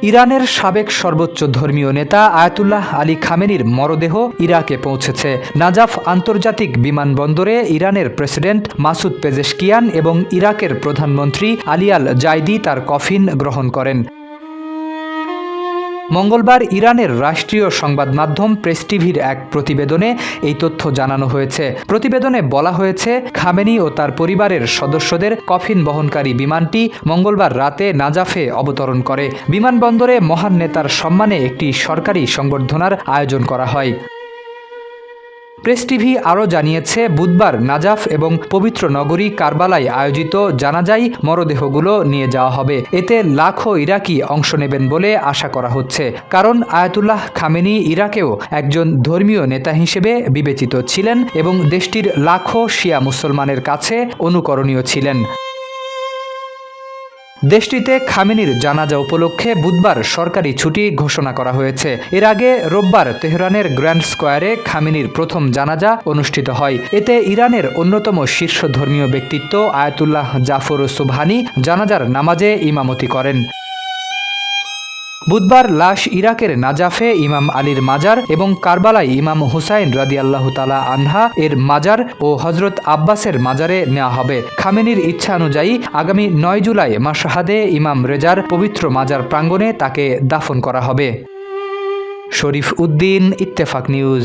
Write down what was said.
ইরানের সাবেক সর্বোচ্চ ধর্মীয় নেতা আয়াতুল্লাহ আলী খামেনির মরদেহ ইরাকে পৌঁছেছে। নাজাফ আন্তর্জাতিক বিমানবন্দরে ইরানের প্রেসিডেন্ট মাসুদ পেজেশকিয়ান এবং ইরাকের প্রধানমন্ত্রী আলী আল জাইদি তার কফিন গ্রহণ করেন। মঙ্গলবার ইরানের রাষ্ট্রীয় সংবাদ মাধ্যম প্রেস টিভির এক প্রতিবেদনে এই তথ্য জানানো হয়েছে। প্রতিবেদনে বলা হয়েছে, খামেনি ও তার পরিবারের সদস্যদের কফিন বহনকারী বিমানটি মঙ্গলবার রাতে নাজাফে অবতরণ করে। বিমানবন্দরে মহান নেতার সম্মানে একটি সরকারি সংবর্ধনার আয়োজন করা হয়। প্রেস টিভি আরও জানিয়েছে, বুধবার নাজাফ এবং পবিত্র নগরী কারবালায় আয়োজিত জানাজায় মরদেহগুলো নিয়ে যাওয়া হবে। এতে লাখো ইরাকি অংশ নেবেন বলে আশা করা হচ্ছে, কারণ আয়াতুল্লাহ খামেনি ইরাকেও একজন ধর্মীয় নেতা হিসেবে বিবেচিত ছিলেন এবং দেশটির লাখো শিয়া মুসলমানের কাছে অনুকরণীয় ছিলেন। দেশটিতে খামেনির জানাজা উপলক্ষে বুধবার সরকারি ছুটি ঘোষণা করা হয়েছে। এর আগে রোববার তেহরানের গ্র্যান্ড স্কোয়ারে খামেনির প্রথম জানাজা অনুষ্ঠিত হয়। এতে ইরানের অন্যতম শীর্ষ ধর্মীয় ব্যক্তিত্ব আয়াতুল্লাহ জাফর সুবহানি জানাজার নামাজে ইমামতি করেন। বুধবার লাশ ইরাকের নাজাফে ইমাম আলীর মাজার এবং কারবালায় ইমাম হুসাইন রাদিয়াল্লাহু তাআলা আনহা এর মাজার ও হজরত আব্বাসের মাজারে নেওয়া হবে। খামেনির ইচ্ছা অনুযায়ী আগামী 9 জুলাই মাশহাদে ইমাম রেজার পবিত্র মাজার প্রাঙ্গণে তাকে দাফন করা হবে। শরীফ উদ্দিন, ইত্তেফাক নিউজ।